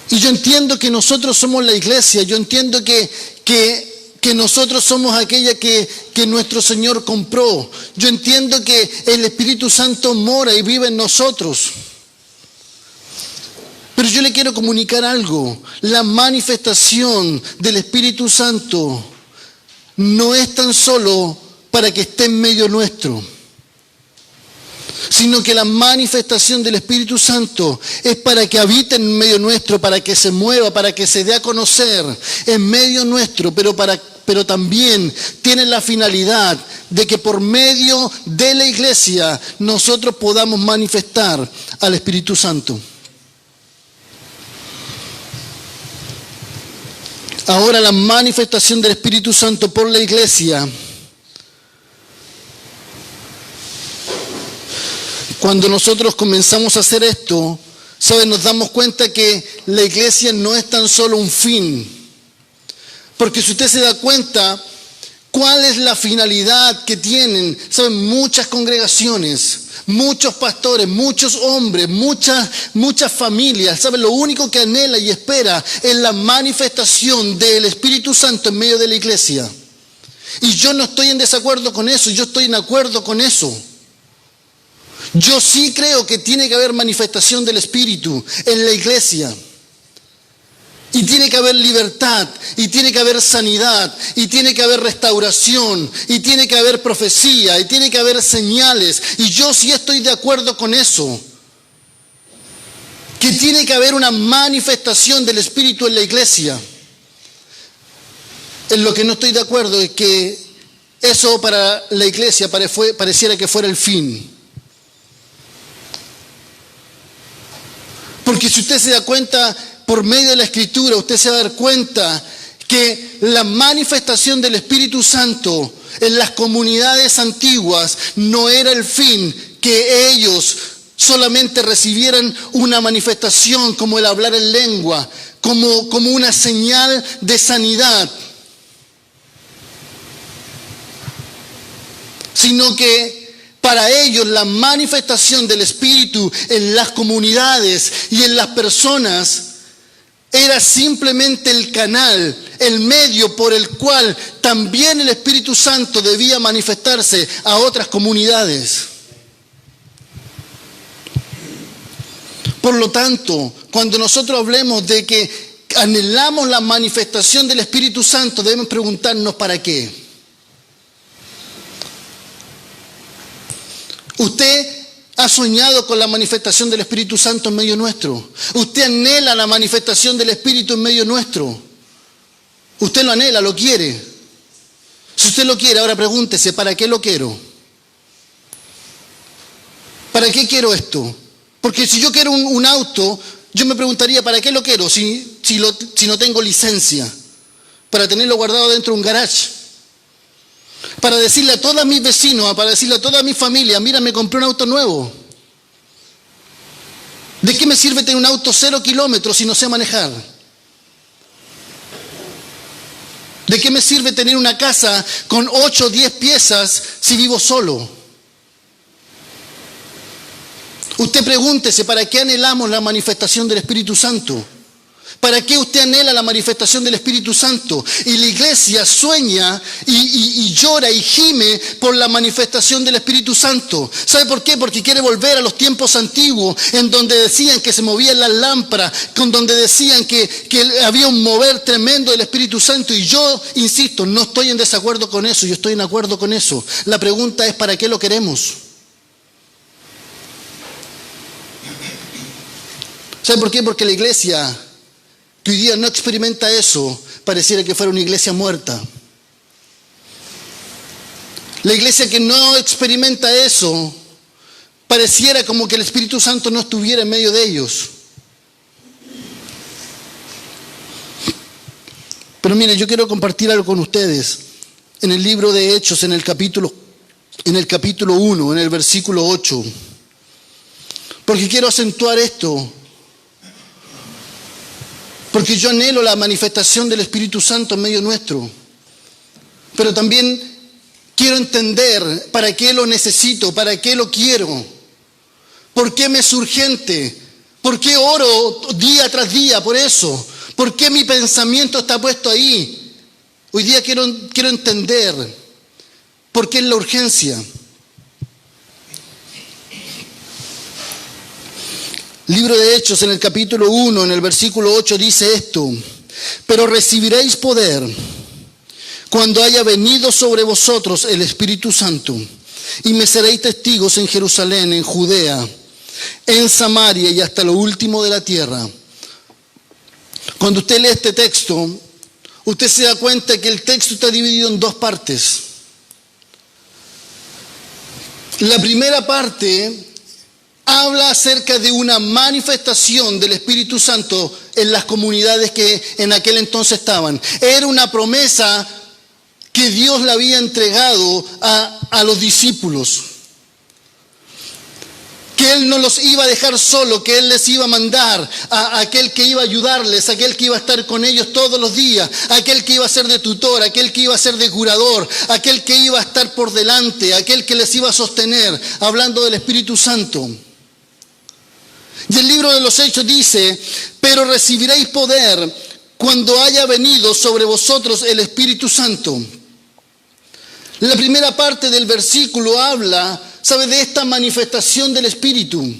Y yo entiendo que nosotros somos la iglesia, yo entiendo que nosotros somos aquella que nuestro Señor compró. Yo entiendo que el Espíritu Santo mora y vive en nosotros. Pero yo le quiero comunicar algo. La manifestación del Espíritu Santo no es tan solo para que esté en medio nuestro, sino que la manifestación del Espíritu Santo es para que habite en medio nuestro, para que se mueva, para que se dé a conocer en medio nuestro, pero también tiene la finalidad de que por medio de la iglesia nosotros podamos manifestar al Espíritu Santo. Ahora, la manifestación del Espíritu Santo por la iglesia, cuando nosotros comenzamos a hacer esto, ¿saben? Nos damos cuenta que la iglesia no es tan solo un fin. Porque si usted se da cuenta, ¿cuál es la finalidad que tienen? ¿Saben? Muchas congregaciones, muchos pastores, muchos hombres, muchas familias, ¿saben? Lo único que anhela y espera es la manifestación del Espíritu Santo en medio de la iglesia. Y yo no estoy en desacuerdo con eso, yo estoy en acuerdo con eso. Yo sí creo que tiene que haber manifestación del Espíritu en la iglesia. Y tiene que haber libertad, y tiene que haber sanidad, y tiene que haber restauración, y tiene que haber profecía, y tiene que haber señales. Y yo sí estoy de acuerdo con eso. Que tiene que haber una manifestación del Espíritu en la iglesia. En lo que no estoy de acuerdo es que eso para la iglesia pareciera que fuera el fin. Porque si usted se da cuenta, por medio de la Escritura, usted se va a dar cuenta que la manifestación del Espíritu Santo en las comunidades antiguas no era el fin, que ellos solamente recibieran una manifestación como el hablar en lengua, como una señal de sanidad, sino que para ellos la manifestación del Espíritu en las comunidades y en las personas era simplemente el canal, el medio por el cual también el Espíritu Santo debía manifestarse a otras comunidades. Por lo tanto, cuando nosotros hablemos de que anhelamos la manifestación del Espíritu Santo, debemos preguntarnos ¿para qué? ¿Usted ha soñado con la manifestación del Espíritu Santo en medio nuestro? ¿Usted anhela la manifestación del Espíritu en medio nuestro? Usted lo anhela, lo quiere. Si usted lo quiere, ahora pregúntese, ¿para qué lo quiero? ¿Para qué quiero esto? Porque si yo quiero un auto, yo me preguntaría, ¿para qué lo quiero si no tengo licencia? Para tenerlo guardado dentro de un garage. Para decirle a todos mis vecinos, para decirle a toda mi familia, mira, me compré un auto nuevo. ¿De qué me sirve tener un auto 0 kilómetros si no sé manejar? ¿De qué me sirve tener una casa con 8 o 10 piezas si vivo solo? Usted pregúntese, ¿para qué anhelamos la manifestación del Espíritu Santo? ¿Para qué usted anhela la manifestación del Espíritu Santo? Y la iglesia sueña y llora y gime por la manifestación del Espíritu Santo. ¿Sabe por qué? Porque quiere volver a los tiempos antiguos en donde decían que se movían las lámparas, con donde decían que había un mover tremendo del Espíritu Santo. Y yo, insisto, no estoy en desacuerdo con eso, yo estoy en acuerdo con eso. La pregunta es, ¿para qué lo queremos? ¿Sabe por qué? Porque la iglesia que hoy día no experimenta eso, pareciera que fuera una iglesia muerta. La iglesia que no experimenta eso, pareciera como que el Espíritu Santo no estuviera en medio de ellos. Pero mire, yo quiero compartir algo con ustedes. En el libro de Hechos, en el capítulo 1, en el versículo 8. Porque quiero acentuar esto. Porque yo anhelo la manifestación del Espíritu Santo en medio nuestro. Pero también quiero entender para qué lo necesito, para qué lo quiero. ¿Por qué me es urgente? ¿Por qué oro día tras día por eso? ¿Por qué mi pensamiento está puesto ahí? Hoy día quiero entender por qué es la urgencia. Libro de Hechos, en el capítulo 1, en el versículo 8, dice esto: pero recibiréis poder cuando haya venido sobre vosotros el Espíritu Santo, y me seréis testigos en Jerusalén, en Judea, en Samaria y hasta lo último de la tierra. Cuando usted lee este texto, usted se da cuenta que el texto está dividido en dos partes. La primera parte habla acerca de una manifestación del Espíritu Santo en las comunidades que en aquel entonces estaban. Era una promesa que Dios le había entregado a los discípulos. Que Él no los iba a dejar solo, que Él les iba a mandar a aquel que iba a ayudarles, aquel que iba a estar con ellos todos los días, aquel que iba a ser de tutor, aquel que iba a ser de curador, aquel que iba a estar por delante, aquel que les iba a sostener, hablando del Espíritu Santo. Y el libro de los Hechos dice: pero recibiréis poder cuando haya venido sobre vosotros el Espíritu Santo. La primera parte del versículo habla, ¿sabe?, de esta manifestación del Espíritu.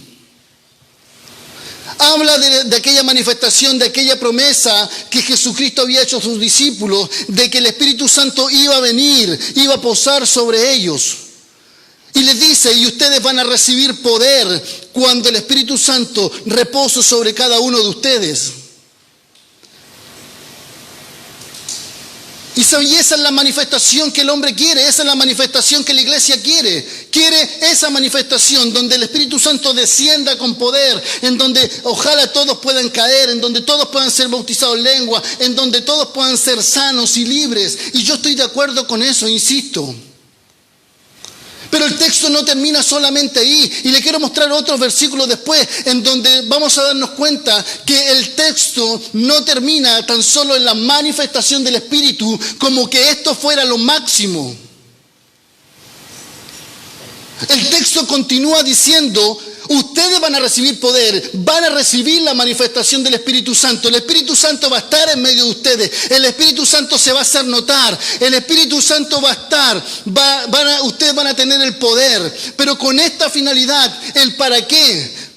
Habla de aquella manifestación, de aquella promesa que Jesucristo había hecho a sus discípulos, de que el Espíritu Santo iba a venir, iba a posar sobre ellos. Y les dice: y ustedes van a recibir poder cuando el Espíritu Santo repose sobre cada uno de ustedes. Y esa es la manifestación que el hombre quiere, esa es la manifestación que la iglesia quiere. Quiere esa manifestación donde el Espíritu Santo descienda con poder, en donde ojalá todos puedan caer, en donde todos puedan ser bautizados en lengua, en donde todos puedan ser sanos y libres. Y yo estoy de acuerdo con eso, insisto. Pero el texto no termina solamente ahí, y le quiero mostrar otros versículos después, en donde vamos a darnos cuenta que el texto no termina tan solo en la manifestación del Espíritu, como que esto fuera lo máximo. El texto continúa diciendo: ustedes van a recibir poder, van a recibir la manifestación del Espíritu Santo. El Espíritu Santo va a estar en medio de ustedes. El Espíritu Santo se va a hacer notar. El Espíritu Santo va a estar. Ustedes van a tener el poder. Pero con esta finalidad, ¿el para qué?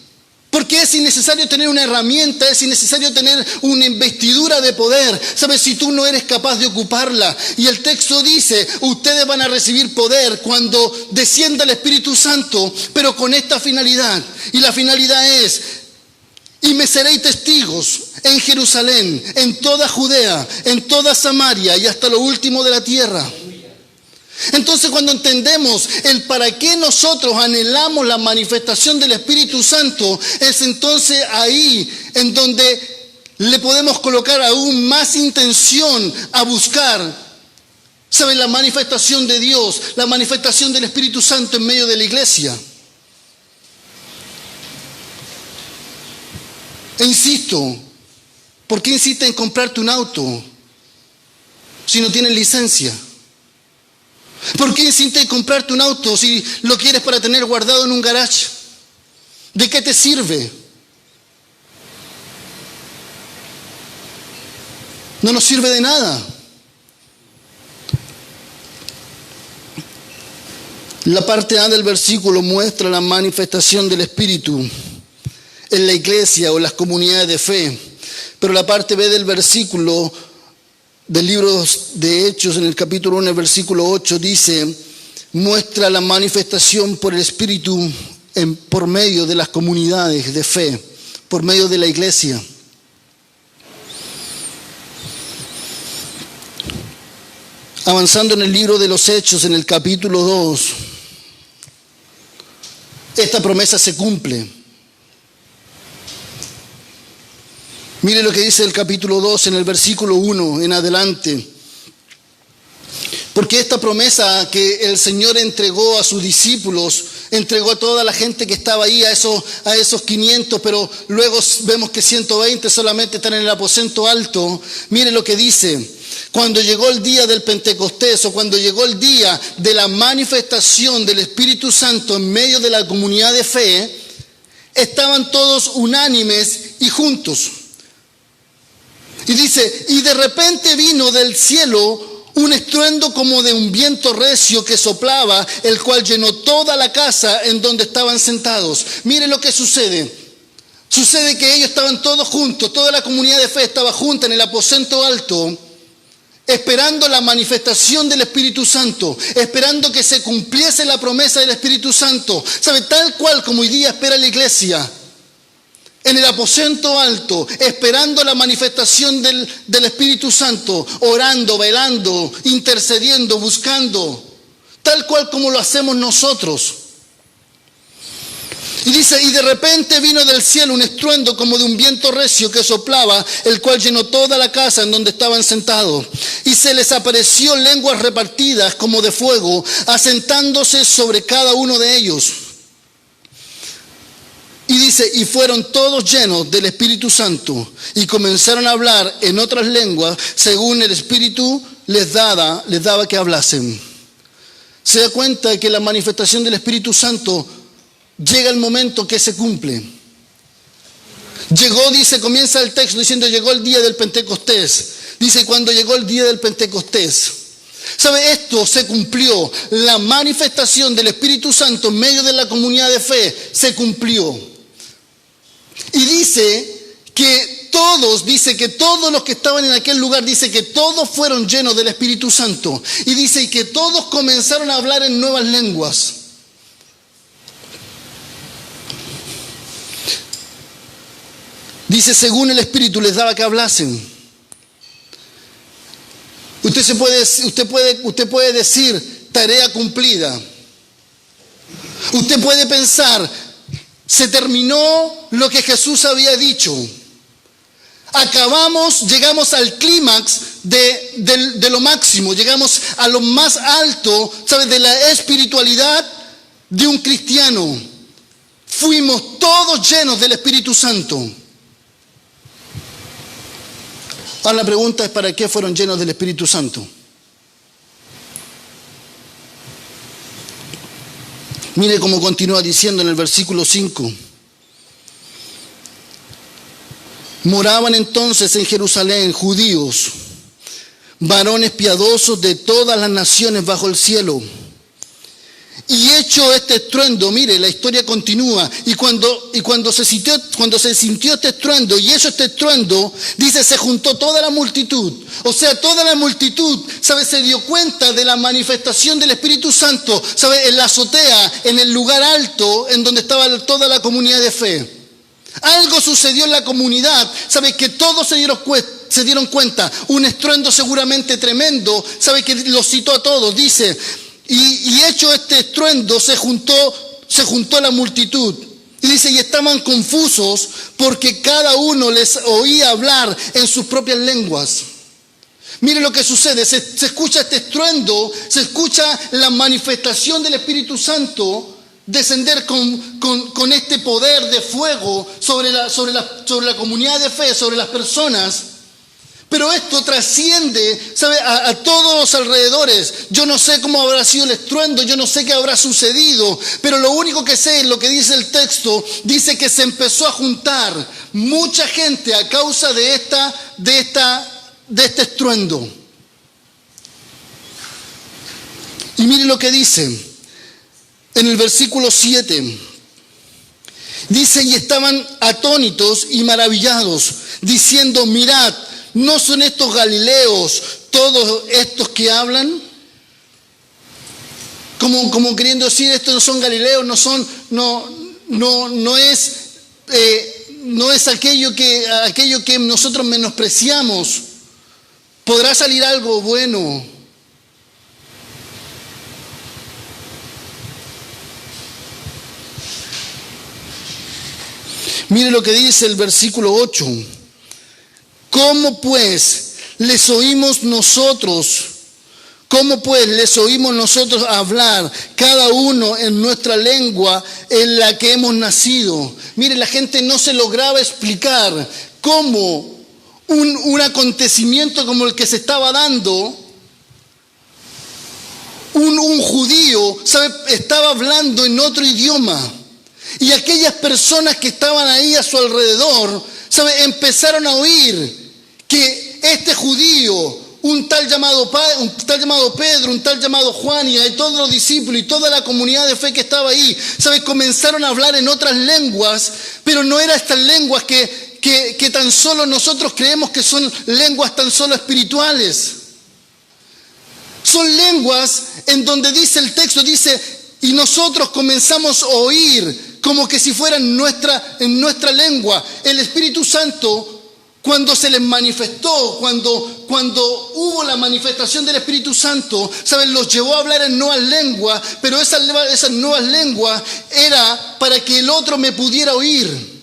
Porque es innecesario tener una herramienta, es innecesario tener una investidura de poder. ¿Sabes? Si tú no eres capaz de ocuparla. Y el texto dice: ustedes van a recibir poder cuando descienda el Espíritu Santo, pero con esta finalidad. Y la finalidad es: y me seréis testigos en Jerusalén, en toda Judea, en toda Samaria y hasta lo último de la tierra. Entonces, cuando entendemos el para qué nosotros anhelamos la manifestación del Espíritu Santo, es entonces ahí en donde le podemos colocar aún más intención a buscar, ¿saben?, la manifestación de Dios, la manifestación del Espíritu Santo en medio de la iglesia. E insisto, ¿por qué insiste en comprarte un auto si no tienes licencia? ¿Por qué insiste en comprarte un auto si lo quieres para tener guardado en un garage? ¿De qué te sirve? No nos sirve de nada. La parte A del versículo muestra la manifestación del Espíritu en la iglesia o en las comunidades de fe. Pero la parte B del versículo del libro de Hechos, en el capítulo 1, el versículo 8, dice: muestra la manifestación por el Espíritu por medio de las comunidades de fe, por medio de la iglesia. Avanzando en el libro de los Hechos, en el capítulo 2, esta promesa se cumple. Mire lo que dice el capítulo 2 en el versículo 1 en adelante. Porque esta promesa que el Señor entregó a sus discípulos, entregó a toda la gente que estaba ahí, a esos 500, pero luego vemos que 120 solamente están en el aposento alto. Mire lo que dice: cuando llegó el día del Pentecostés, o cuando llegó el día de la manifestación del Espíritu Santo en medio de la comunidad de fe, estaban todos unánimes y juntos. Y dice, y de repente vino del cielo un estruendo como de un viento recio que soplaba, el cual llenó toda la casa en donde estaban sentados. Mire lo que sucede. Sucede que ellos estaban todos juntos, toda la comunidad de fe estaba junta en el aposento alto, esperando la manifestación del Espíritu Santo, esperando que se cumpliese la promesa del Espíritu Santo. ¿Sabe? Tal cual como hoy día espera la iglesia, en el aposento alto, esperando la manifestación del Espíritu Santo, orando, velando, intercediendo, buscando, tal cual como lo hacemos nosotros. Y dice, y de repente vino del cielo un estruendo como de un viento recio que soplaba, el cual llenó toda la casa en donde estaban sentados. Y se les apareció lenguas repartidas como de fuego, asentándose sobre cada uno de ellos. Y dice, y fueron todos llenos del Espíritu Santo y comenzaron a hablar en otras lenguas según el Espíritu les daba que hablasen. Se da cuenta de que la manifestación del Espíritu Santo llega el momento que se cumple. Llegó, dice, comienza el texto diciendo, llegó el día del Pentecostés. Dice, cuando llegó el día del Pentecostés. ¿Sabe? Esto se cumplió. La manifestación del Espíritu Santo en medio de la comunidad de fe se cumplió. Y dice que todos los que estaban en aquel lugar, dice que todos fueron llenos del Espíritu Santo. Y dice que todos comenzaron a hablar en nuevas lenguas. Dice, según el Espíritu les daba que hablasen. Usted puede decir, tarea cumplida. Usted puede pensar, se terminó lo que Jesús había dicho. Llegamos al clímax de lo máximo, llegamos a lo más alto, ¿sabes?, de la espiritualidad de un cristiano. Fuimos todos llenos del Espíritu Santo. Ahora la pregunta es, ¿para qué fueron llenos del Espíritu Santo? Mire cómo continúa diciendo en el versículo 5. Moraban entonces en Jerusalén judíos, varones piadosos de todas las naciones bajo el cielo. Y hecho este estruendo, mire, la historia continúa. Y cuando se sintió este estruendo, y hecho este estruendo, dice, se juntó toda la multitud. O sea, toda la multitud, ¿sabe?, se dio cuenta de la manifestación del Espíritu Santo, ¿sabe?, en la azotea, en el lugar alto, en donde estaba toda la comunidad de fe. Algo sucedió en la comunidad, ¿sabe?, que todos se dieron cuenta. Un estruendo seguramente tremendo, ¿sabe?, que los citó a todos, dice. Y hecho este estruendo, se juntó la multitud. Y dice, y estaban confusos porque cada uno les oía hablar en sus propias lenguas. Mire lo que sucede, se escucha este estruendo, se escucha la manifestación del Espíritu Santo descender con este poder de fuego sobre la comunidad de fe, sobre las personas. Pero esto trasciende, ¿sabe?, a todos los alrededores. Yo no sé cómo habrá sido el estruendo, yo no sé qué habrá sucedido, pero lo único que sé es lo que dice el texto. Dice que se empezó a juntar mucha gente a causa de este estruendo. Y mire lo que dice en el versículo 7. Dice, y estaban atónitos y maravillados, diciendo, mirad, ¿no son estos galileos todos estos que hablan? Como queriendo decir, estos no son galileos, no es aquello que nosotros menospreciamos. ¿Podrá salir algo bueno? Mire lo que dice el versículo 8. ¿Cómo pues les oímos nosotros hablar, cada uno en nuestra lengua en la que hemos nacido? Mire, la gente no se lograba explicar cómo un acontecimiento como el que se estaba dando, un judío, ¿sabe?, estaba hablando en otro idioma. Y aquellas personas que estaban ahí a su alrededor, ¿sabe?, empezaron a oír que este judío, un tal llamado Pedro, un tal llamado Juan y todos los discípulos y toda la comunidad de fe que estaba ahí, ¿sabe?, comenzaron a hablar en otras lenguas, pero no eran estas lenguas que tan solo nosotros creemos que son lenguas tan solo espirituales. Son lenguas en donde dice el texto, dice, y nosotros comenzamos a oír como que si fueran en nuestra lengua. El Espíritu Santo, cuando se les manifestó, cuando hubo la manifestación del Espíritu Santo, ¿saben?, los llevó a hablar en nuevas lenguas, pero esas nuevas lenguas era para que el otro me pudiera oír.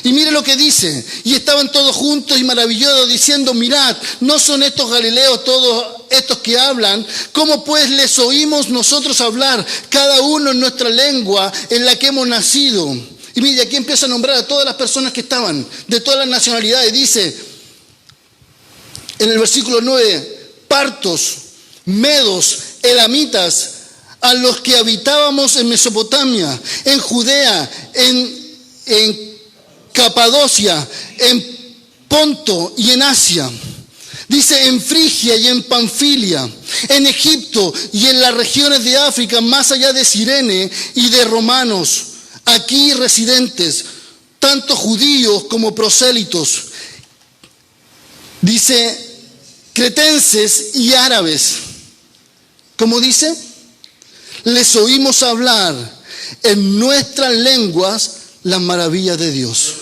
Y mire lo que dice, y estaban todos juntos y maravillados diciendo, mirad, ¿no son estos galileos todos estos que hablan? ¿Cómo pues les oímos nosotros hablar, cada uno en nuestra lengua en la que hemos nacido? Y mire, aquí empieza a nombrar a todas las personas que estaban, de todas las nacionalidades. Dice, en el versículo 9, partos, medos, elamitas, a los que habitábamos en Mesopotamia, en Judea, en Capadocia, en Ponto y en Asia. Dice, en Frigia y en Panfilia, en Egipto y en las regiones de África, más allá de Cirene y de romanos, aquí residentes, tanto judíos como prosélitos. Dice, cretenses y árabes. ¿Cómo dice? Les oímos hablar en nuestras lenguas las maravillas de Dios.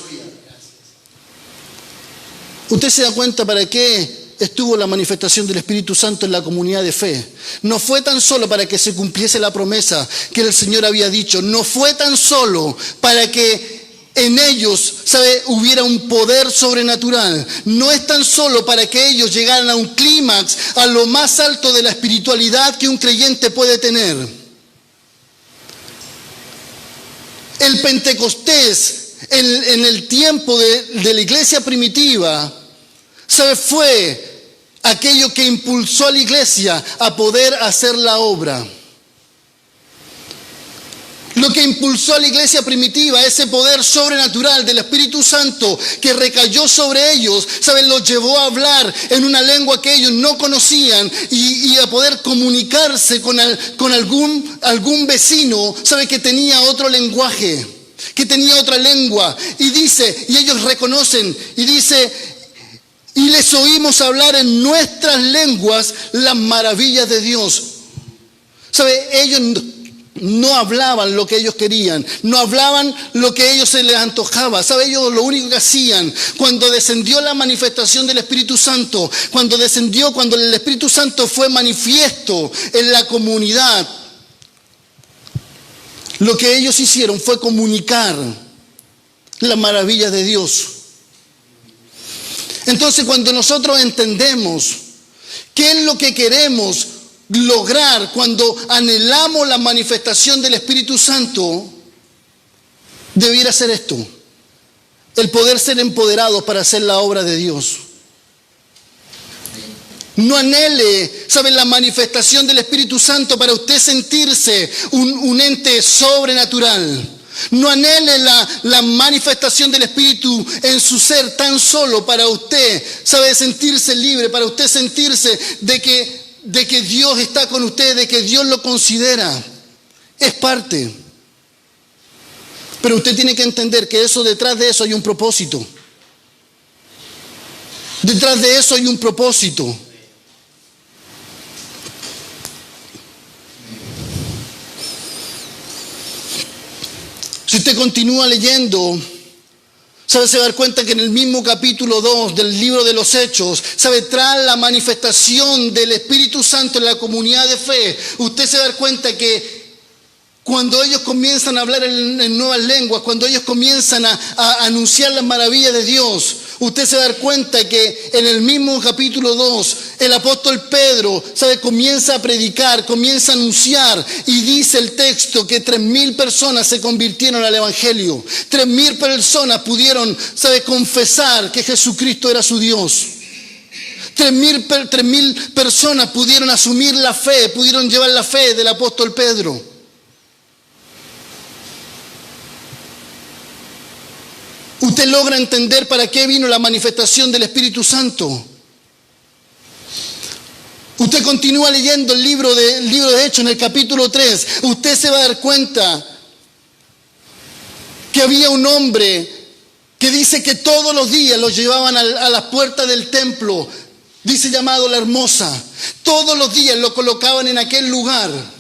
¿Usted se da cuenta para qué estuvo la manifestación del Espíritu Santo en la comunidad de fe? No fue tan solo para que se cumpliese la promesa que el Señor había dicho. No fue tan solo para que en ellos, ¿sabe?, hubiera un poder sobrenatural. No es tan solo para que ellos llegaran a un clímax, a lo más alto de la espiritualidad que un creyente puede tener. El Pentecostés en el tiempo de la iglesia primitiva, ¿sabe?, fue aquello que impulsó a la iglesia a poder hacer la obra. Lo que impulsó a la iglesia primitiva, ese poder sobrenatural del Espíritu Santo que recayó sobre ellos, ¿saben?, los llevó a hablar en una lengua que ellos no conocían y a poder comunicarse con algún vecino, ¿sabe?, que tenía otro lenguaje, que tenía otra lengua. Y dice, y ellos reconocen, y dice, y les oímos hablar en nuestras lenguas las maravillas de Dios. ¿Sabe? Ellos no hablaban lo que ellos querían, no hablaban lo que a ellos se les antojaba. ¿Sabe? Ellos lo único que hacían, cuando descendió la manifestación del Espíritu Santo, cuando el Espíritu Santo fue manifiesto en la comunidad, lo que ellos hicieron fue comunicar las maravillas de Dios. Entonces, cuando nosotros entendemos qué es lo que queremos lograr, cuando anhelamos la manifestación del Espíritu Santo, debiera ser esto: el poder ser empoderados para hacer la obra de Dios. No anhele, ¿sabe?, la manifestación del Espíritu Santo para usted sentirse un ente sobrenatural. No anhele la manifestación del Espíritu en su ser tan solo para usted, ¿sabe?, sentirse libre, para usted sentirse de que Dios está con usted, de que Dios lo considera. Es parte. Pero usted tiene que entender que detrás de eso hay un propósito. Detrás de eso hay un propósito. Si usted continúa leyendo, ¿sabe?, se va a dar cuenta que en el mismo capítulo 2 del libro de los Hechos, ¿sabe?, tras la manifestación del Espíritu Santo en la comunidad de fe, usted se va a dar cuenta que cuando ellos comienzan a hablar en nuevas lenguas, cuando ellos comienzan a anunciar las maravillas de Dios, usted se va a dar cuenta que en el mismo capítulo 2, el apóstol Pedro, ¿sabe?, comienza a predicar, comienza a anunciar, y dice el texto que 3,000 personas se convirtieron al Evangelio. 3,000 personas pudieron, ¿sabe?, confesar que Jesucristo era su Dios. 3,000 personas pudieron asumir la fe, pudieron llevar la fe del apóstol Pedro. ¿Usted logra entender para qué vino la manifestación del Espíritu Santo? Usted continúa leyendo el libro de Hechos en el capítulo 3. Usted se va a dar cuenta que había un hombre que dice que todos los días lo llevaban a las puertas del templo, dice llamado La Hermosa. Todos los días lo colocaban en aquel lugar.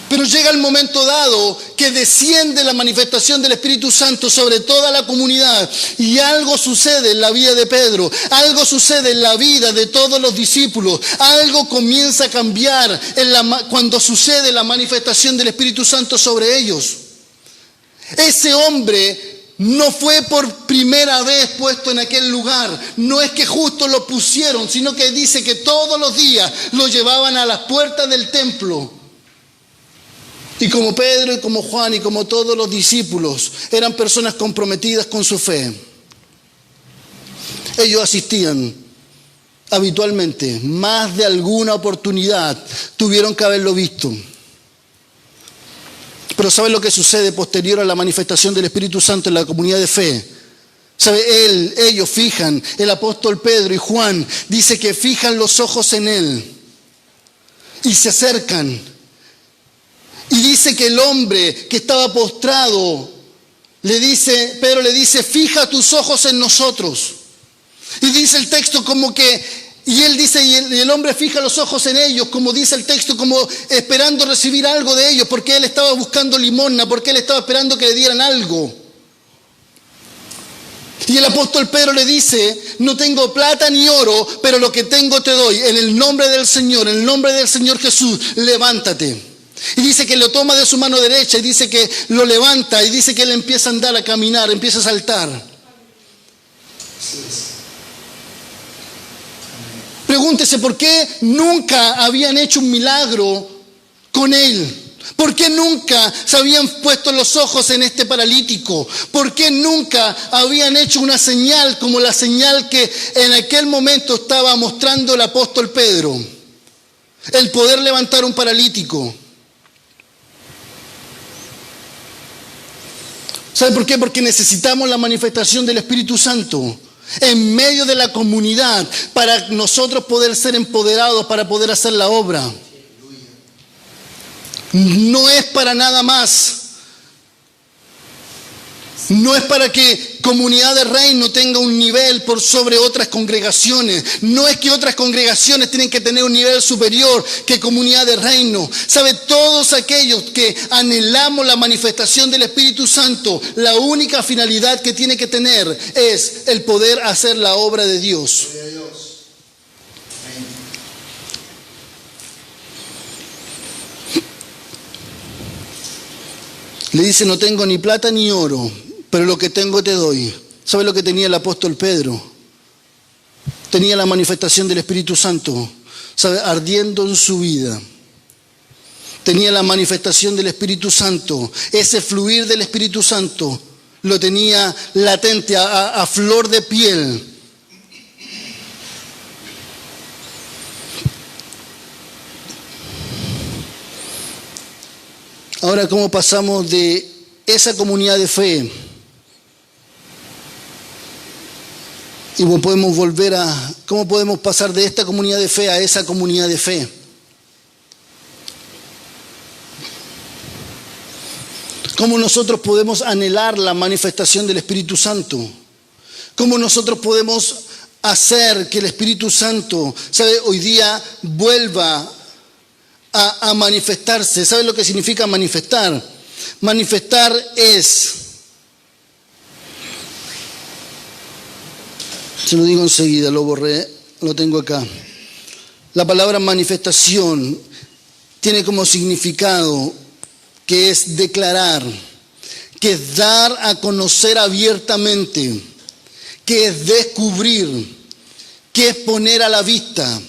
Pero llega el momento dado que desciende la manifestación del Espíritu Santo sobre toda la comunidad y algo sucede en la vida de Pedro, algo sucede en la vida de todos los discípulos, algo comienza a cambiar cuando sucede la manifestación del Espíritu Santo sobre ellos. Ese hombre no fue por primera vez puesto en aquel lugar, no es que justo lo pusieron, sino que dice que todos los días lo llevaban a las puertas del templo. Y como Pedro y como Juan y como todos los discípulos eran personas comprometidas con su fe, ellos asistían habitualmente, más de alguna oportunidad tuvieron que haberlo visto. Pero ¿saben lo que sucede posterior a la manifestación del Espíritu Santo en la comunidad de fe? ¿Sabe? Ellos fijan, el apóstol Pedro y Juan dice que fijan los ojos en él y se acercan. Y dice que el hombre que estaba postrado, Pedro le dice, fija tus ojos en nosotros. Y dice el texto como que, y él dice, y el hombre fija los ojos en ellos, como dice el texto, como esperando recibir algo de ellos, porque él estaba buscando limosna, porque él estaba esperando que le dieran algo. Y el apóstol Pedro le dice, no tengo plata ni oro, pero lo que tengo te doy. En el nombre del Señor Jesús, levántate. Y dice que lo toma de su mano derecha y dice que lo levanta y dice que él empieza a andar, a caminar, empieza a saltar. Pregúntese por qué nunca habían hecho un milagro con él. ¿Por qué nunca se habían puesto los ojos en este paralítico? ¿Por qué nunca habían hecho una señal como la señal que en aquel momento estaba mostrando el apóstol Pedro? El poder levantar un paralítico. ¿Sabe por qué? Porque necesitamos la manifestación del Espíritu Santo en medio de la comunidad para nosotros poder ser empoderados, para poder hacer la obra. No es para nada más. No es para que Comunidad de Reino tenga un nivel por sobre otras congregaciones. No es que otras congregaciones tienen que tener un nivel superior que Comunidad de Reino. ¿Sabe? Todos aquellos que anhelamos la manifestación del Espíritu Santo, la única finalidad que tiene que tener es el poder hacer la obra de Dios. Le dice, no tengo ni plata ni oro, pero lo que tengo te doy. ¿Sabe lo que tenía el apóstol Pedro? Tenía la manifestación del Espíritu Santo, ¿sabe? Ardiendo en su vida. Tenía la manifestación del Espíritu Santo. Ese fluir del Espíritu Santo lo tenía latente, a flor de piel. Ahora, ¿cómo pasamos de esa comunidad de fe? Y podemos ¿cómo podemos pasar de esta comunidad de fe a esa comunidad de fe? ¿Cómo nosotros podemos anhelar la manifestación del Espíritu Santo? ¿Cómo nosotros podemos hacer que el Espíritu Santo, ¿sabe? Hoy día vuelva a manifestarse? ¿Sabe lo que significa manifestar? Manifestar es, se lo digo enseguida, lo borré, lo tengo acá. La palabra manifestación tiene como significado que es declarar, que es dar a conocer abiertamente, que es descubrir, que es poner a la vista.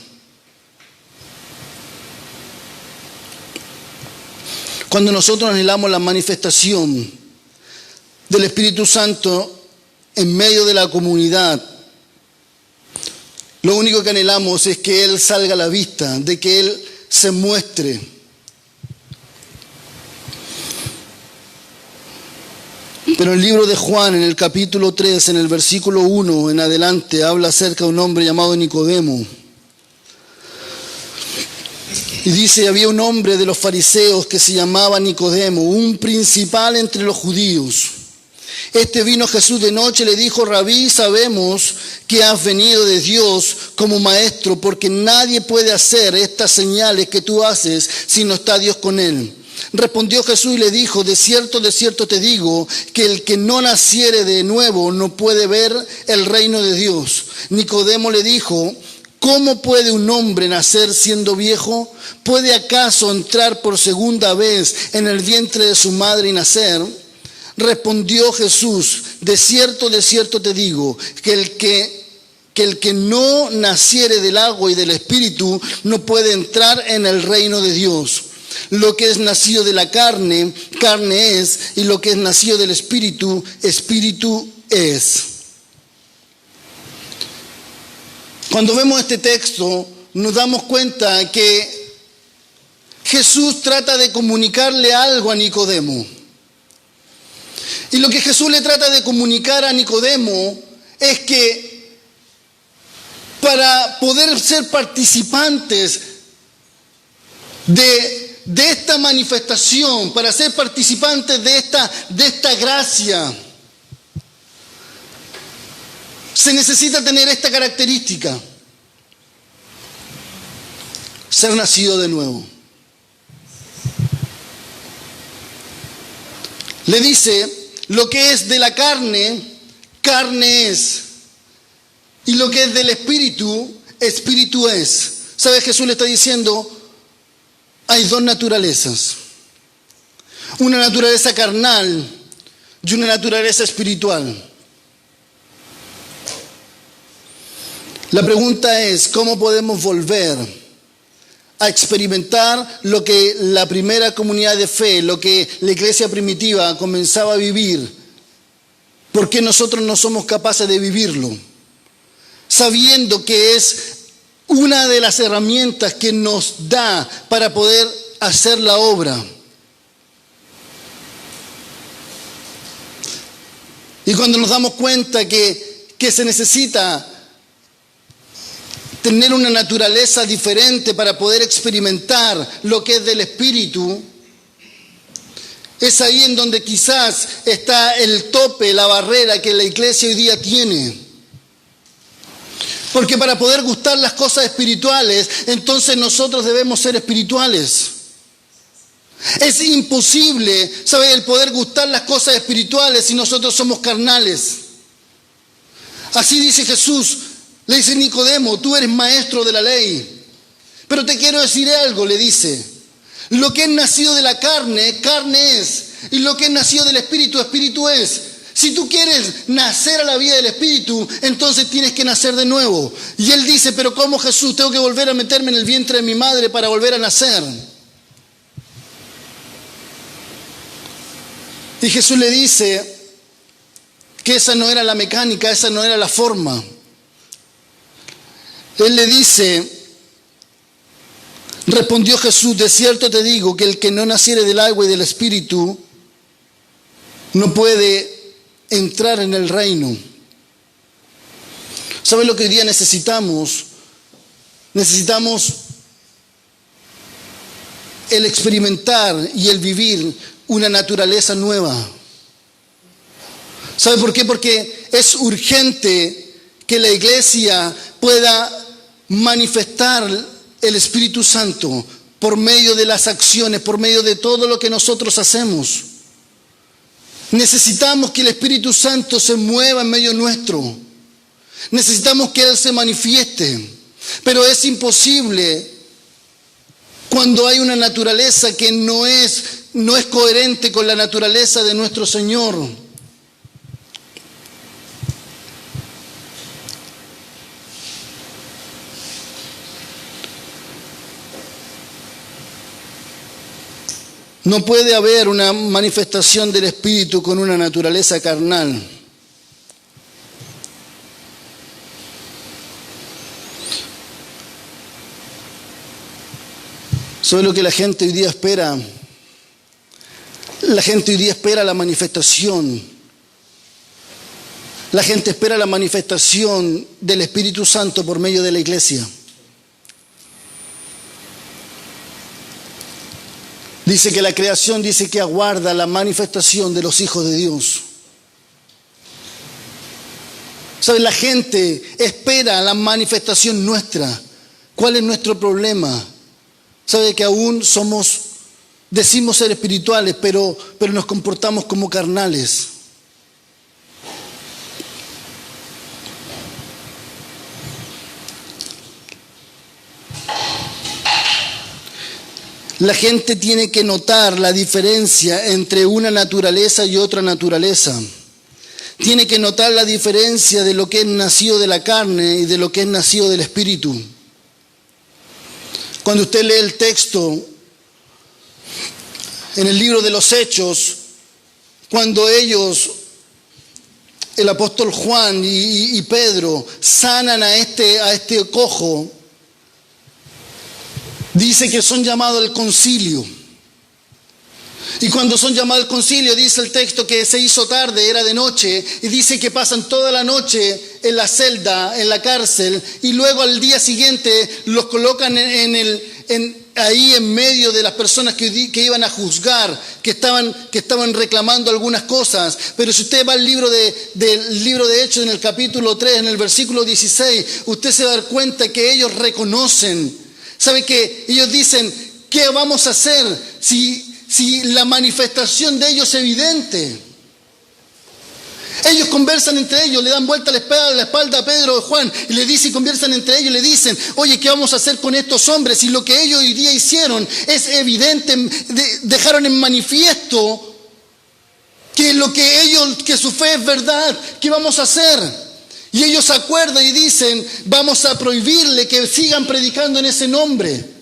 Cuando nosotros anhelamos la manifestación del Espíritu Santo en medio de la comunidad, lo único que anhelamos es que Él salga a la vista, de que Él se muestre. Pero el libro de Juan, en el capítulo 3, en el versículo 1 en adelante, habla acerca de un hombre llamado Nicodemo. Y dice, había un hombre de los fariseos que se llamaba Nicodemo, un principal entre los judíos. Este vino a Jesús de noche y le dijo, Rabí, sabemos que has venido de Dios como maestro, porque nadie puede hacer estas señales que tú haces si no está Dios con él. Respondió Jesús y le dijo, de cierto te digo, que el que no naciere de nuevo no puede ver el reino de Dios. Nicodemo le dijo, ¿cómo puede un hombre nacer siendo viejo? ¿Puede acaso entrar por segunda vez en el vientre de su madre y nacer? Respondió Jesús, de cierto te digo, que el que no naciere del agua y del Espíritu no puede entrar en el reino de Dios. Lo que es nacido de la carne, carne es, y lo que es nacido del Espíritu, Espíritu es. Cuando vemos este texto, nos damos cuenta que Jesús trata de comunicarle algo a Nicodemo. Y lo que Jesús le trata de comunicar a Nicodemo es que para poder ser participantes de esta manifestación, para ser participantes de esta gracia, se necesita tener esta característica: ser nacido de nuevo. Le dice, lo que es de la carne, carne es. Y lo que es del Espíritu, Espíritu es. ¿Sabes? Jesús le está diciendo, hay dos naturalezas. Una naturaleza carnal y una naturaleza espiritual. La pregunta es, ¿cómo podemos volver a experimentar lo que la primera comunidad de fe, lo que la iglesia primitiva comenzaba a vivir? ¿Por qué nosotros no somos capaces de vivirlo? Sabiendo que es una de las herramientas que nos da para poder hacer la obra. Y cuando nos damos cuenta que se necesita tener una naturaleza diferente para poder experimentar lo que es del Espíritu, es ahí en donde quizás está el tope, la barrera que la iglesia hoy día tiene. Porque para poder gustar las cosas espirituales, entonces nosotros debemos ser espirituales. Es imposible, ¿sabes?, el poder gustar las cosas espirituales si nosotros somos carnales. Así dice Jesús, le dice Nicodemo, tú eres maestro de la ley. Pero te quiero decir algo, le dice. Lo que es nacido de la carne, carne es. Y lo que es nacido del Espíritu, Espíritu es. Si tú quieres nacer a la vida del Espíritu, entonces tienes que nacer de nuevo. Y él dice, pero ¿cómo, Jesús? Tengo que volver a meterme en el vientre de mi madre para volver a nacer. Y Jesús le dice que esa no era la mecánica, esa no era la forma. Él le dice, respondió Jesús, de cierto te digo que el que no naciere del agua y del Espíritu no puede entrar en el reino. ¿Sabes lo que hoy día necesitamos? Necesitamos el experimentar y el vivir una naturaleza nueva. ¿Sabe por qué? Porque es urgente que la iglesia pueda manifestar el Espíritu Santo por medio de las acciones, por medio de todo lo que nosotros hacemos. Necesitamos que el Espíritu Santo se mueva en medio nuestro. Necesitamos que Él se manifieste. Pero es imposible cuando hay una naturaleza que no es coherente con la naturaleza de nuestro Señor. No puede haber una manifestación del Espíritu con una naturaleza carnal. Eso es lo que la gente hoy día espera. La gente hoy día espera la manifestación. La gente espera la manifestación del Espíritu Santo por medio de la iglesia. Dice que la creación dice que aguarda la manifestación de los hijos de Dios. ¿Sabe? La gente espera la manifestación nuestra. ¿Cuál es nuestro problema? ¿Sabe? Que aún decimos ser espirituales, pero nos comportamos como carnales. La gente tiene que notar la diferencia entre una naturaleza y otra naturaleza. Tiene que notar la diferencia de lo que es nacido de la carne y de lo que es nacido del Espíritu. Cuando usted lee el texto en el libro de los Hechos, cuando ellos, el apóstol Juan y Pedro, sanan a este cojo, dice que son llamados al concilio. Y cuando son llamados al concilio, dice el texto que se hizo tarde, era de noche, y dice que pasan toda la noche en la celda, en la cárcel, y luego al día siguiente los colocan ahí en medio de las personas que iban a juzgar, que estaban reclamando algunas cosas. Pero si usted va al libro de Hechos, en el capítulo 3, en el versículo 16, usted se va a dar cuenta que ellos reconocen. ¿Sabe qué? Ellos dicen, ¿qué vamos a hacer si la manifestación de ellos es evidente? Ellos conversan entre ellos, le dan vuelta la espalda a Pedro o Juan y le dicen, conversan entre ellos y le dicen, oye, ¿qué vamos a hacer con estos hombres? Y lo que ellos hoy día hicieron es evidente, dejaron en manifiesto que su fe es verdad. ¿Qué vamos a hacer? Y ellos se acuerdan y dicen, vamos a prohibirle que sigan predicando en ese nombre.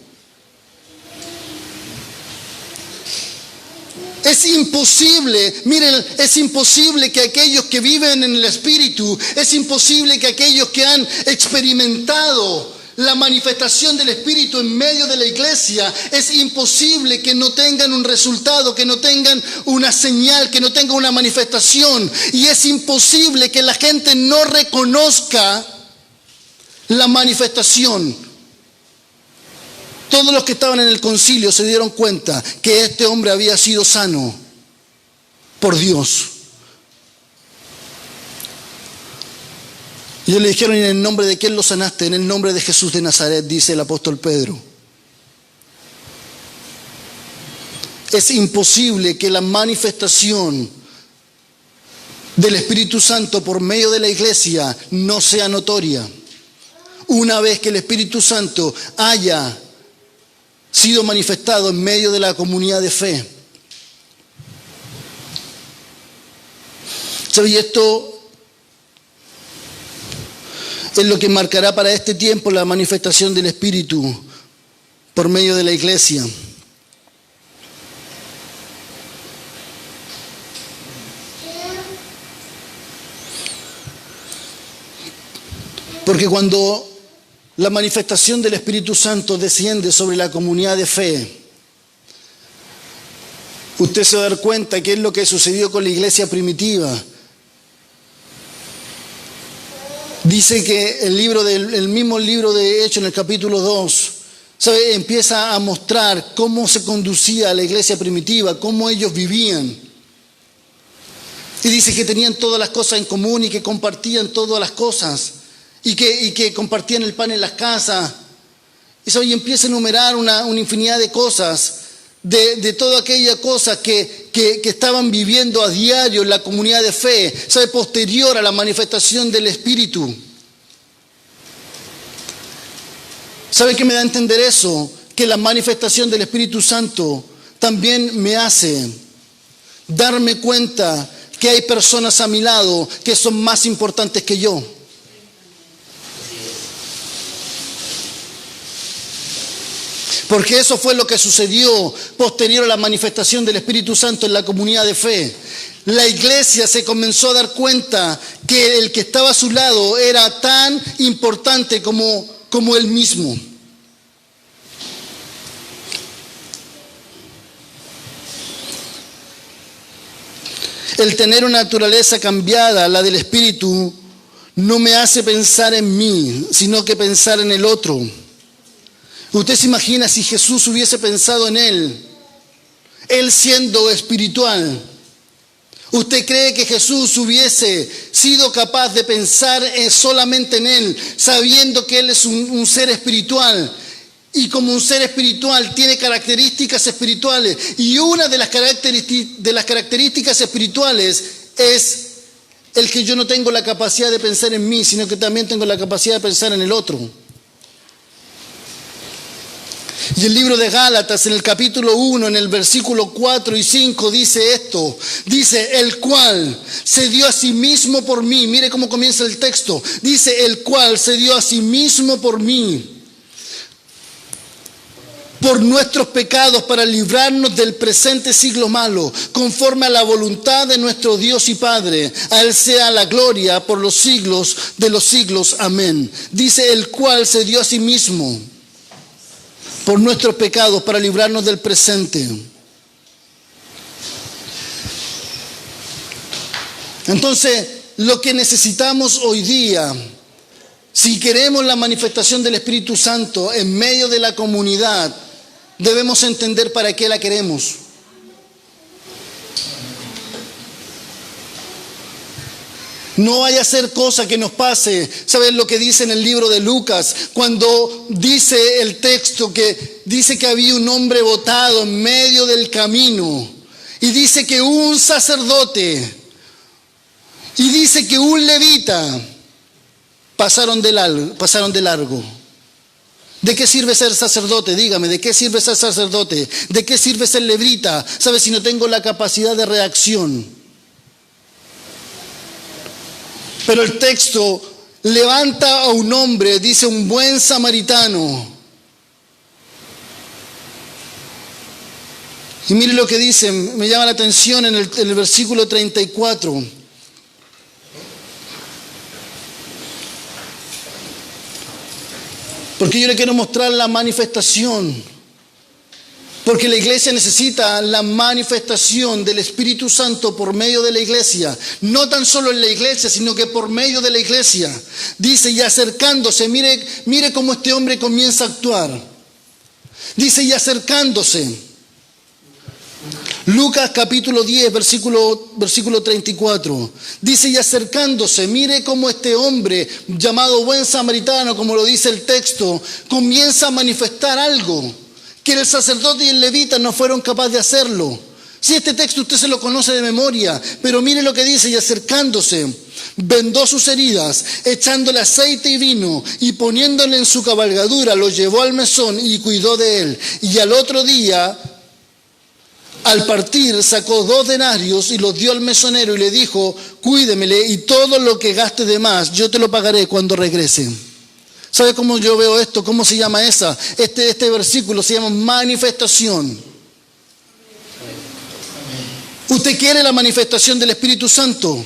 Es imposible, miren, es imposible que aquellos que viven en el Espíritu, es imposible que aquellos que han experimentado la manifestación del Espíritu en medio de la iglesia, es imposible que no tengan un resultado, que no tengan una señal, que no tengan una manifestación. Y es imposible que la gente no reconozca la manifestación. Todos los que estaban en el concilio se dieron cuenta que este hombre había sido sano por Dios. Y ellos le dijeron, ¿en el nombre de quién lo sanaste? En el nombre de Jesús de Nazaret, dice el apóstol Pedro. Es imposible que la manifestación del Espíritu Santo por medio de la iglesia no sea notoria. Una vez que el Espíritu Santo haya sido manifestado en medio de la comunidad de fe. ¿Sabe? Y esto es lo que marcará para este tiempo la manifestación del Espíritu por medio de la iglesia. Porque cuando la manifestación del Espíritu Santo desciende sobre la comunidad de fe, usted se va a dar cuenta que es lo que sucedió con la iglesia primitiva. Dice que el mismo libro de Hechos, en el capítulo 2, ¿sabe? Empieza a mostrar cómo se conducía la iglesia primitiva, cómo ellos vivían. Y dice que tenían todas las cosas en común y que compartían todas las cosas. Y que compartían el pan en las casas. Y empieza a enumerar una infinidad de cosas, de todas aquellas cosas que estaban viviendo a diario en la comunidad de fe, ¿sabe? Posterior a la manifestación del Espíritu. ¿Sabe qué me da a entender eso? Que la manifestación del Espíritu Santo también me hace darme cuenta que hay personas a mi lado que son más importantes que yo. Porque eso fue lo que sucedió posterior a la manifestación del Espíritu Santo en la comunidad de fe. La iglesia se comenzó a dar cuenta que el que estaba a su lado era tan importante como él mismo. El tener una naturaleza cambiada, la del Espíritu, no me hace pensar en mí, sino que pensar en el otro. Usted se imagina si Jesús hubiese pensado en él siendo espiritual. ¿Usted cree que Jesús hubiese sido capaz de pensar solamente en él, sabiendo que él es un ser espiritual? Y como un ser espiritual tiene características espirituales. Y una de las características espirituales es el que yo no tengo la capacidad de pensar en mí, sino que también tengo la capacidad de pensar en el otro. Y el libro de Gálatas, en el capítulo 1, en el versículo 4 y 5, dice esto. Dice, el cual se dio a sí mismo por mí. Mire cómo comienza el texto. Dice, el cual se dio a sí mismo por mí, por nuestros pecados, para librarnos del presente siglo malo, conforme a la voluntad de nuestro Dios y Padre. A Él sea la gloria por los siglos de los siglos. Amén. Dice, el cual se dio a sí mismo por nuestros pecados, para librarnos del presente. Entonces, lo que necesitamos hoy día, si queremos la manifestación del Espíritu Santo en medio de la comunidad, debemos entender para qué la queremos. No vaya a ser cosa que nos pase. ¿Saben lo que dice en el libro de Lucas? Cuando dice el texto que dice que había un hombre botado en medio del camino. Y dice que un sacerdote y dice que un levita pasaron de largo. ¿De qué sirve ser sacerdote? Dígame, ¿de qué sirve ser sacerdote? ¿De qué sirve ser levita? ¿Sabe? Si no tengo la capacidad de reacción. Pero el texto levanta a un hombre, dice un buen samaritano. Y mire lo que dice, me llama la atención en el versículo 34. Porque yo le quiero mostrar la manifestación. Porque la iglesia necesita la manifestación del Espíritu Santo por medio de la iglesia. No tan solo en la iglesia, sino que por medio de la iglesia. Dice, y acercándose, mire cómo este hombre comienza a actuar. Dice, y acercándose. Lucas capítulo 10, versículo 34. Dice, y acercándose, mire cómo este hombre, llamado buen samaritano, como lo dice el texto, comienza a manifestar algo que el sacerdote y el levita no fueron capaces de hacerlo. Si este texto usted se lo conoce de memoria, pero mire lo que dice, y acercándose, vendó sus heridas, echándole aceite y vino, y poniéndole en su cabalgadura, lo llevó al mesón y cuidó de él. Y al otro día, al partir, sacó 2 denarios y los dio al mesonero y le dijo, cuídemele, y todo lo que gaste de más, yo te lo pagaré cuando regrese. ¿Sabe cómo yo veo esto? ¿Cómo se llama esa? Este versículo se llama manifestación. ¿Usted quiere la manifestación del Espíritu Santo?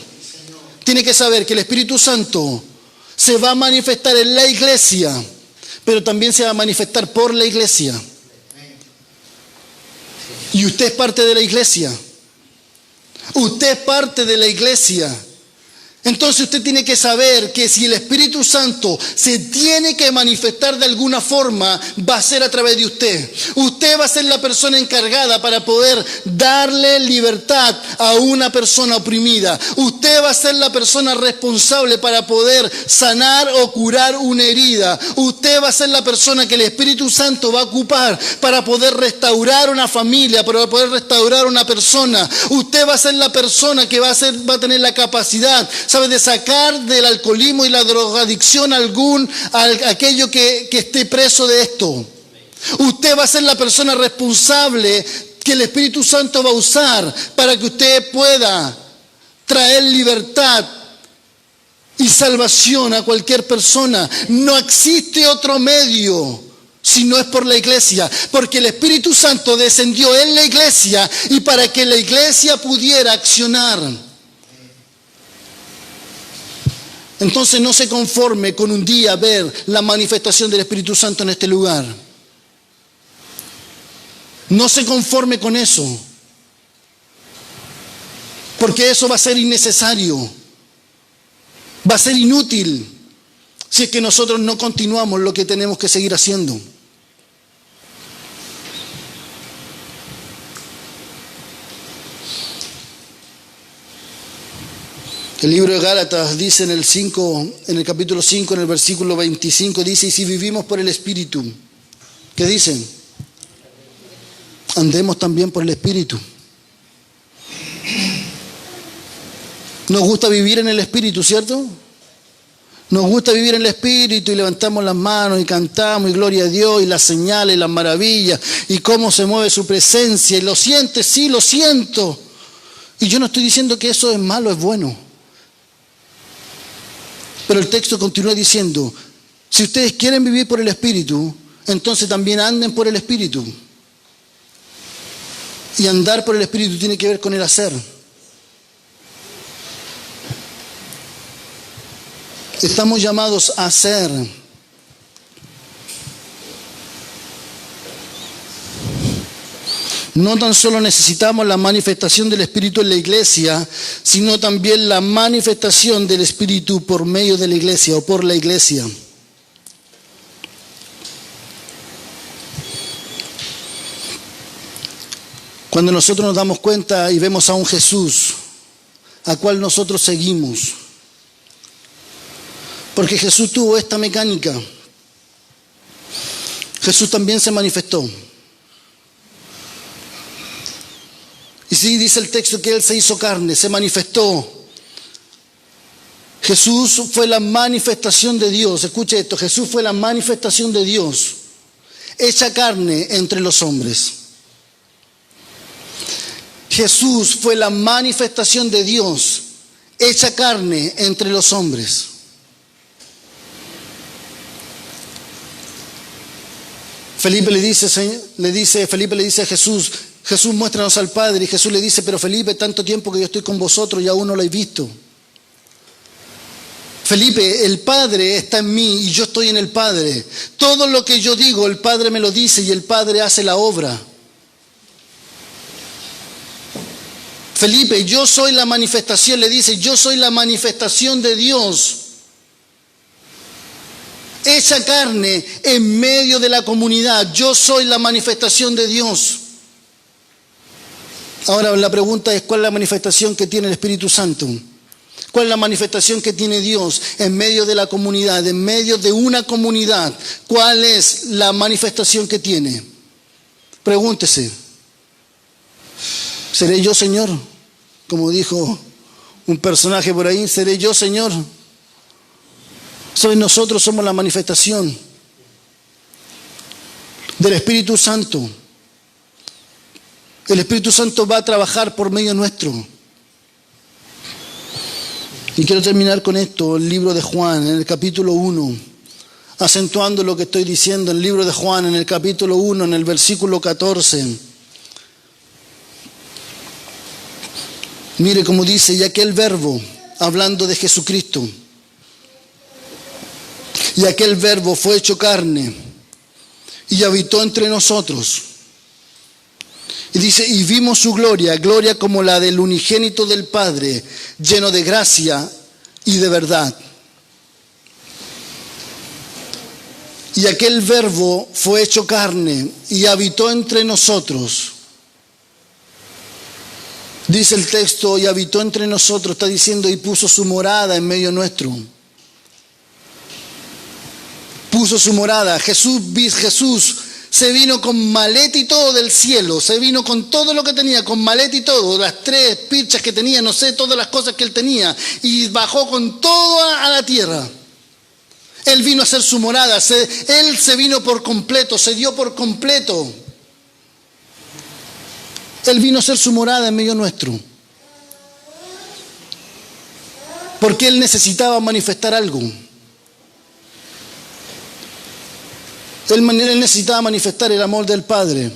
Tiene que saber que el Espíritu Santo se va a manifestar en la iglesia, pero también se va a manifestar por la iglesia. Y usted es parte de la iglesia. Usted es parte de la iglesia. Entonces usted tiene que saber que si el Espíritu Santo se tiene que manifestar de alguna forma, va a ser a través de usted. Usted va a ser la persona encargada para poder darle libertad a una persona oprimida. Usted va a ser la persona responsable para poder sanar o curar una herida. Usted va a ser la persona que el Espíritu Santo va a ocupar para poder restaurar una familia, para poder restaurar una persona. Usted va a ser la persona que va a tener la capacidad, ¿sabe?, de sacar del alcoholismo y la drogadicción aquello que esté preso de esto. Usted va a ser la persona responsable que el Espíritu Santo va a usar para que usted pueda traer libertad y salvación a cualquier persona. No existe otro medio si no es por la iglesia, porque el Espíritu Santo descendió en la iglesia y para que la iglesia pudiera accionar. Entonces no se conforme con un día ver la manifestación del Espíritu Santo en este lugar. No se conforme con eso. Porque eso va a ser innecesario, va a ser inútil si es que nosotros no continuamos lo que tenemos que seguir haciendo. El libro de Gálatas dice en el capítulo 5, en el versículo 25, dice: y si vivimos por el Espíritu, ¿qué dicen? Andemos también por el Espíritu. Nos gusta vivir en el Espíritu, ¿cierto? Nos gusta vivir en el Espíritu y levantamos las manos y cantamos y gloria a Dios y las señales y las maravillas y cómo se mueve su presencia. ¿Y lo sientes? Sí, lo siento. Y yo no estoy diciendo que eso es malo, es bueno. Pero el texto continúa diciendo: si ustedes quieren vivir por el Espíritu, entonces también anden por el Espíritu. Y andar por el Espíritu tiene que ver con el hacer. Estamos llamados a hacer. No tan solo necesitamos la manifestación del Espíritu en la iglesia, sino también la manifestación del Espíritu por medio de la iglesia o por la iglesia. Cuando nosotros nos damos cuenta y vemos a un Jesús, a cual nosotros seguimos, porque Jesús tuvo esta mecánica. Jesús también se manifestó. Y sí, dice el texto que Él se hizo carne, se manifestó. Jesús fue la manifestación de Dios. Escuche esto: Jesús fue la manifestación de Dios, hecha carne entre los hombres. Jesús fue la manifestación de Dios, hecha carne entre los hombres. Felipe le dice a Jesús: Jesús, muéstranos al Padre. Y Jesús le dice: pero Felipe, tanto tiempo que yo estoy con vosotros y aún no lo he visto. Felipe, el Padre está en mí y yo estoy en el Padre. Todo lo que yo digo, el Padre me lo dice y el Padre hace la obra. Felipe, yo soy la manifestación, le dice, yo soy la manifestación de Dios, hecha carne en medio de la comunidad. Yo soy la manifestación de Dios. Ahora la pregunta es: ¿cuál es la manifestación que tiene el Espíritu Santo? ¿Cuál es la manifestación que tiene Dios en medio de la comunidad, en medio de una comunidad? ¿Cuál es la manifestación que tiene? Pregúntese: ¿seré yo, Señor? Como dijo un personaje por ahí, ¿seré yo, Señor? Nosotros somos la manifestación del Espíritu Santo. El Espíritu Santo va a trabajar por medio nuestro. Y quiero terminar con esto, el libro de Juan, en el capítulo 1, acentuando lo que estoy diciendo. El libro de Juan, en el capítulo 1, en el versículo 14. Mire cómo dice: y aquel verbo, hablando de Jesucristo, y aquel verbo fue hecho carne y habitó entre nosotros. Y dice: y vimos su gloria, gloria como la del unigénito del Padre, lleno de gracia y de verdad. Y aquel verbo fue hecho carne y habitó entre nosotros. Dice el texto: y habitó entre nosotros, está diciendo, y puso su morada en medio nuestro. Puso su morada. Jesús se vino con maleta y todo del cielo, se vino con todo lo que tenía, con maleta y todo, las 3 pirchas que tenía, no sé, todas las cosas que él tenía, y bajó con todo a la tierra. Él vino a hacer su morada, él se vino por completo, se dio por completo. Él vino a hacer su morada en medio nuestro. Porque Él necesitaba manifestar algo. Él necesitaba manifestar el amor del Padre.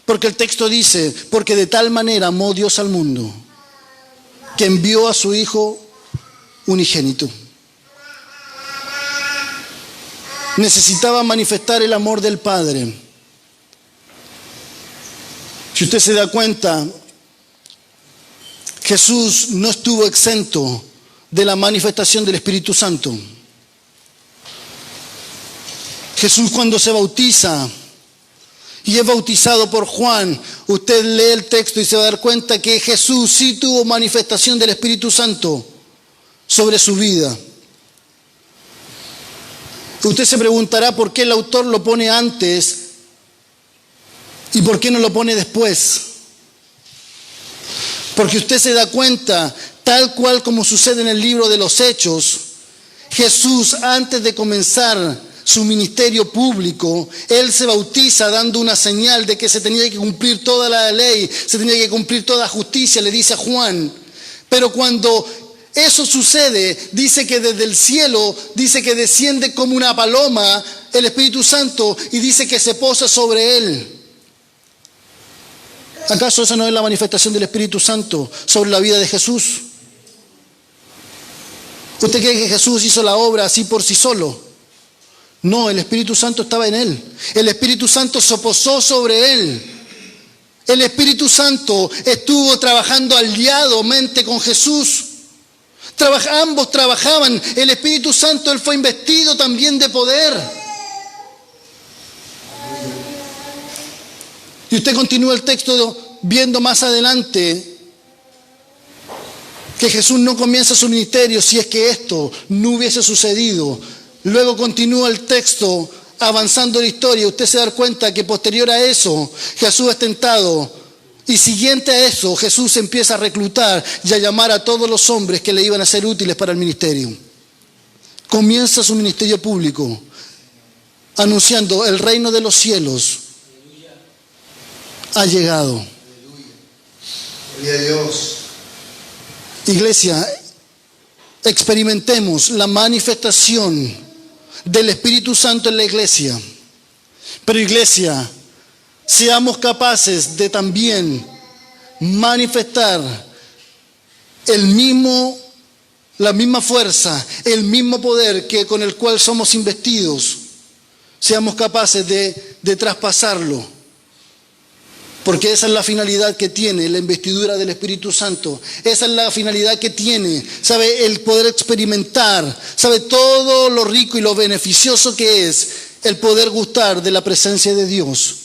Porque el texto dice: porque de tal manera amó Dios al mundo, que envió a su Hijo unigénito. Necesitaba manifestar el amor del Padre. Si usted se da cuenta, Jesús no estuvo exento de la manifestación del Espíritu Santo. Jesús, cuando se bautiza y es bautizado por Juan, usted lee el texto y se va a dar cuenta que Jesús sí tuvo manifestación del Espíritu Santo sobre su vida. Usted se preguntará por qué el autor lo pone antes y por qué no lo pone después. Porque usted se da cuenta, tal cual como sucede en el libro de los Hechos, Jesús, antes de comenzar su ministerio público, Él se bautiza dando una señal de que se tenía que cumplir toda la ley, se tenía que cumplir toda justicia, le dice a Juan. Pero cuando eso sucede, dice que desde el cielo, dice que desciende como una paloma el Espíritu Santo y dice que se posa sobre Él. ¿Acaso esa no es la manifestación del Espíritu Santo sobre la vida de Jesús? ¿Usted cree que Jesús hizo la obra así por sí solo? No, el Espíritu Santo estaba en Él. El Espíritu Santo se posó sobre Él. El Espíritu Santo estuvo trabajando aliadamente con Jesús. Ambos trabajaban. El Espíritu Santo, Él fue investido también de poder. Y usted continúa el texto viendo más adelante que Jesús no comienza su ministerio si es que esto no hubiese sucedido. Luego continúa el texto avanzando la historia. Usted se da cuenta que posterior a eso Jesús es tentado. Y siguiente a eso Jesús empieza a reclutar y a llamar a todos los hombres que le iban a ser útiles para el ministerio. Comienza su ministerio público anunciando: el reino de los cielos ha llegado. Gloria a Dios. Iglesia, experimentemos la manifestación del Espíritu Santo en la iglesia. Pero iglesia, seamos capaces de también manifestar la misma fuerza, el mismo poder con el cual somos investidos. Seamos capaces de traspasarlo. Porque esa es la finalidad que tiene la investidura del Espíritu Santo. Esa es la finalidad que tiene, ¿sabe? El poder experimentar, ¿sabe? Todo lo rico y lo beneficioso que es el poder gustar de la presencia de Dios.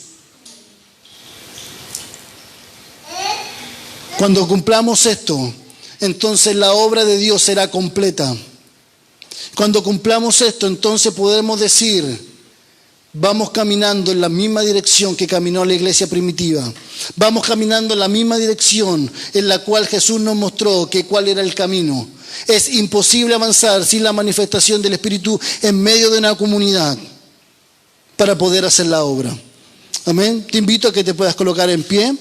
Cuando cumplamos esto, entonces la obra de Dios será completa. Cuando cumplamos esto, entonces podremos decir: vamos caminando en la misma dirección que caminó la iglesia primitiva. Vamos caminando en la misma dirección en la cual Jesús nos mostró cuál era el camino. Es imposible avanzar sin la manifestación del Espíritu en medio de una comunidad para poder hacer la obra. Amén. Te invito a que te puedas colocar en pie.